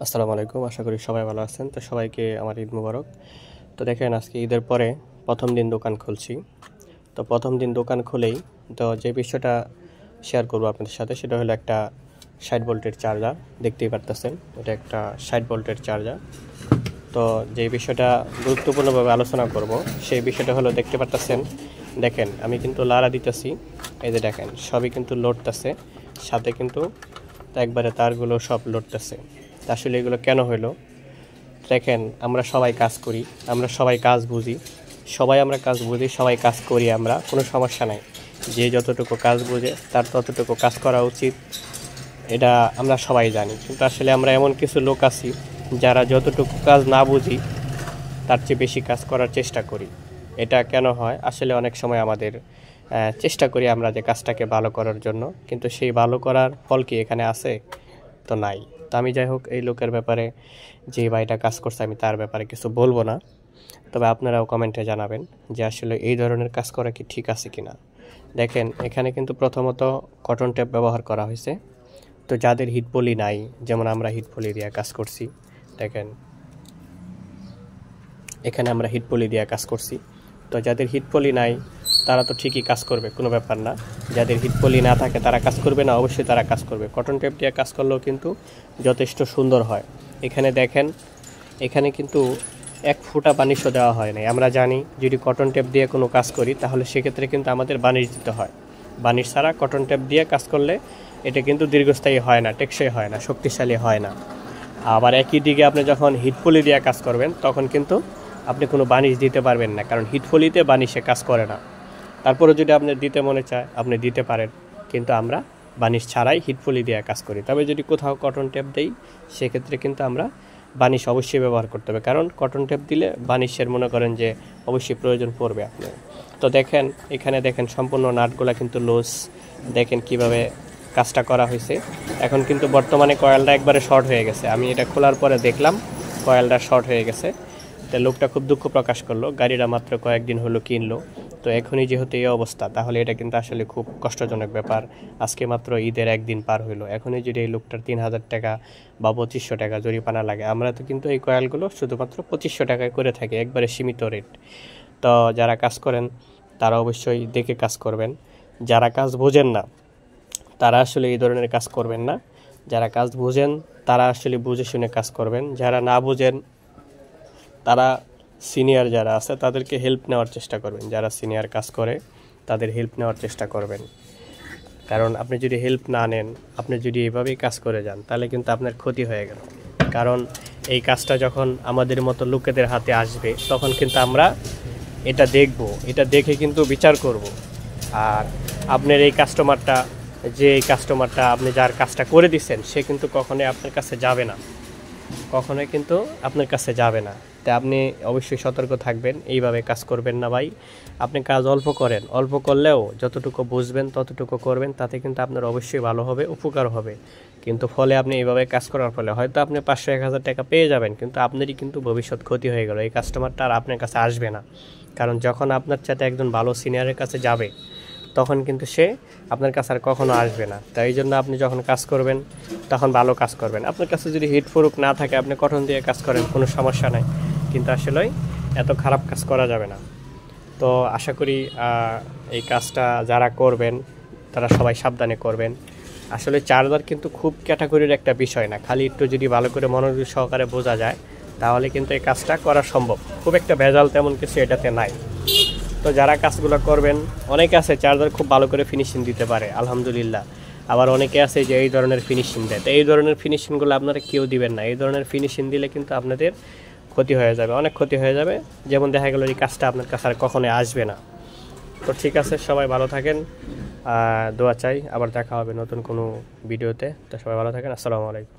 আসসালামু আলাইকুম। আশা করি সবাই ভালো আছেন। তো সবাইকে আমার ঈদ মুবারক। তো দেখেন আজকে ঈদের পরে প্রথম দিন দোকান খুলছি। তো প্রথম দিন দোকান খুলেই যে বিষয়টা শেয়ার করব আপনাদের সাথে সেটা হলো একটা 60 ভোল্টের চার্জার। দেখতেই পারতেছেন এটা একটা 60 ভোল্টের চার্জার। তো যে বিষয়টা গুরুত্বপূর্ণভাবে আলোচনা করব সেই বিষয়টা হলো দেখতে পারতেছেন, দেখেন আমি কিন্তু লাড়া দিতেছি, এই যে দেখেন সবই কিন্তু লড়তেছে, সাথে কিন্তু একবারে তারগুলো সব লড়তেছে। আসলে এগুলো কেন হলো দেখেন, আমরা সবাই কাজ করি, আমরা সবাই কাজ বুঝি, সবাই কাজ করি, আমরা কোনো সমস্যা নাই। যে যতটুকু কাজ বুঝে তার ততটুকু কাজ করা উচিত, এটা আমরা সবাই জানি। কিন্তু আসলে আমরা এমন কিছু লোক আছি যারা যতটুকু কাজ না বুঝি তার চেয়ে বেশি কাজ করার চেষ্টা করি। এটা কেন হয়? আসলে অনেক সময় আমাদের চেষ্টা করি আমরা যে কাজটাকে ভালো করার জন্য, কিন্তু সেই ভালো করার ফল কি এখানে আছে? তো নাই। তো আমি যাই হোক, এই লোকের ব্যাপারে, যে ভাইটা কাজ করছে, আমি তার ব্যাপারে কিছু বলবো না। তবে আপনারাও কমেন্টে জানাবেন যে আসলে এই ধরনের কাজ করা কি ঠিক আছে কিনা। দেখেন এখানে কিন্তু প্রথমত কটন টেপ ব্যবহার করা হয়েছে। তো যাদের হিটপলি নাই, যেমন আমরা হিটপলি দিয়ে কাজ করছি, দেখেন এখানে আমরা হিটপলি দিয়ে কাজ করছি। তো যাদের হিটপলি নাই তারা তো ঠিকই কাজ করবে, কোনো ব্যাপার না। যাদের হিটপলি না থাকে তারা কাজ করবে না? অবশ্যই তারা কাজ করবে। কটন টেপ দিয়ে কাজ করলেও কিন্তু যথেষ্ট সুন্দর হয়। এখানে দেখেন, এখানে কিন্তু এক ফোঁটা বানিশও দেওয়া হয় নাই। আমরা জানি যদি কটন টেপ দিয়ে কোনো কাজ করি তাহলে সেক্ষেত্রে কিন্তু আমাদের বানিশ দিতে হয়। বানিশ ছাড়া কটন টেপ দিয়ে কাজ করলে এটা কিন্তু দীর্ঘস্থায়ী হয় না, টেকসই হয় না, শক্তিশালী হয় না। আবার একই দিকে আপনি যখন হিটপলি দিয়ে কাজ করবেন তখন কিন্তু আপনি কোনো বানিশ দিতে পারবেন না, কারণ হিটপলিতে বানিশে কাজ করে না। তারপরে যদি আপনি দিতে মনে চায় আপনি দিতে পারেন, কিন্তু আমরা বানিশ ছাড়াই হিটপলি দিয়ে কাজ করি। তবে যদি কোথাও কটন টেপ দেই সেক্ষেত্রে কিন্তু আমরা বানিশ অবশ্যই ব্যবহার করতে হবে, কারণ কটন টেপ দিলে বানিশের মনে করেন যে অবশ্যই প্রয়োজন পড়বে আপনার। তো দেখেন এখানে দেখেন সম্পূর্ণ নাটগুলা কিন্তু লুজ, দেখেন কিভাবে কাজটা করা হয়েছে। এখন কিন্তু বর্তমানে কয়েলটা একবারে শর্ট হয়ে গেছে। আমি এটা খোলার পরে দেখলাম কয়েলটা শর্ট হয়ে গেছে। তো লোকটা খুব দুঃখ প্রকাশ করলো, গাড়িটা মাত্র কয়েকদিন হলো কিনলো, তো এখনই যেহেতু এই অবস্থা, তাহলে এটা কিন্তু আসলে খুব কষ্টজনক ব্যাপার। আজকে মাত্র ঈদের একদিন পার হইলো, এখনই যদি এই লোকটার 3000 টাকা বা 2500 টাকা জরিমানা লাগে। আমরা তো কিন্তু এই কয়েলগুলো শুধুমাত্র 2500 টাকায় করে থাকি, একবারে সীমিত রেট। তো যারা কাজ করেন তারা অবশ্যই দেখে কাজ করবেন। যারা কাজ বোঝেন না তারা আসলে এই ধরনের কাজ করবেন না। যারা কাজ বোঝেন তারা আসলে বুঝে শুনে কাজ করবেন। যারা না বোঝেন তারা সিনিয়র যারা আছে তাদেরকে হেল্প নেওয়ার চেষ্টা করবেন। যারা সিনিয়র কাজ করে তাদের হেল্প নেওয়ার চেষ্টা করবেন, কারণ আপনি যদি হেল্প না নেন, আপনি যদি এভাবেই কাজ করে যান তাহলে কিন্তু আপনার ক্ষতি হয়ে গেল। কারণ এই কাজটা যখন আমাদের মতো লোকেদের হাতে আসবে তখন কিন্তু আমরা এটা দেখব, এটা দেখে কিন্তু বিচার করব। আর আপনার এই কাস্টমারটা আপনি যার কাজটা করে দিচ্ছেন সে কিন্তু কখনোই আপনার কাছে যাবে না, কখনোই কিন্তু আপনার কাছে যাবে না। তাই আপনি অবশ্যই সতর্ক থাকবেন, এইভাবে কাজ করবেন না ভাই। আপনি কাজ অল্প করেন, অল্প করলেও যতটুকু বুঝবেন ততটুকু করবেন, তাতে কিন্তু আপনার অবশ্যই ভালো হবে, উপকার হবে। কিন্তু ফলে আপনি এইভাবে কাজ করার ফলে হয়তো আপনি 500-1000 টাকা পেয়ে যাবেন, কিন্তু আপনারই কিন্তু ভবিষ্যৎ ক্ষতি হয়ে গেল। এই কাস্টমারটা আর আপনার কাছে আসবে না, কারণ যখন আপনার সাথে একজন ভালো সিনিয়রের কাছে যাবে তখন কিন্তু সে আপনার কাছে আর কখনো আসবে না। তাই এই জন্য আপনি যখন কাজ করবেন তখন ভালো কাজ করবেন। আপনার কাছে যদি হিট প্রুফ না থাকে আপনি কটন দিয়ে কাজ করেন, কোনো সমস্যা নাই, কিন্তু আসলে এত খারাপ কাজ করা যাবে না। তো আশা করি এই কাজটা যারা করবেন তারা সবাই সাবধানে করবেন। আসলে চার্জার কিন্তু খুব ক্যাটাগরির একটা বিষয় না, খালি একটু যদি ভালো করে মনোযোগ সহকারে বোঝা যায় তাহলে কিন্তু এই কাজটা করা সম্ভব। খুব একটা ভেজাল তেমন কিছু এটাতে নাই। তো যারা কাজগুলো করবেন, অনেকে আছে চার্জার খুব ভালো করে ফিনিশিং দিতে পারে, আলহামদুলিল্লাহ। আবার অনেকে আছে যে এই ধরনের ফিনিশিং দেয়। তো এই ধরনের ফিনিশিংগুলো আপনারা কেউ দিবেন না। এই ধরনের ফিনিশিং দিলে কিন্তু আপনাদের ক্ষতি হয়ে যাবে, অনেক ক্ষতি হয়ে যাবে। যেমন দেখা গেল এই কাজটা আপনার কাছে আর কখনোই আসবে না। তো ঠিক আছে, সবাই ভালো থাকেন, দোয়া চাই। আবার দেখা হবে নতুন কোনো ভিডিওতে। তো সবাই ভালো থাকেন। আসসালামু আলাইকুম।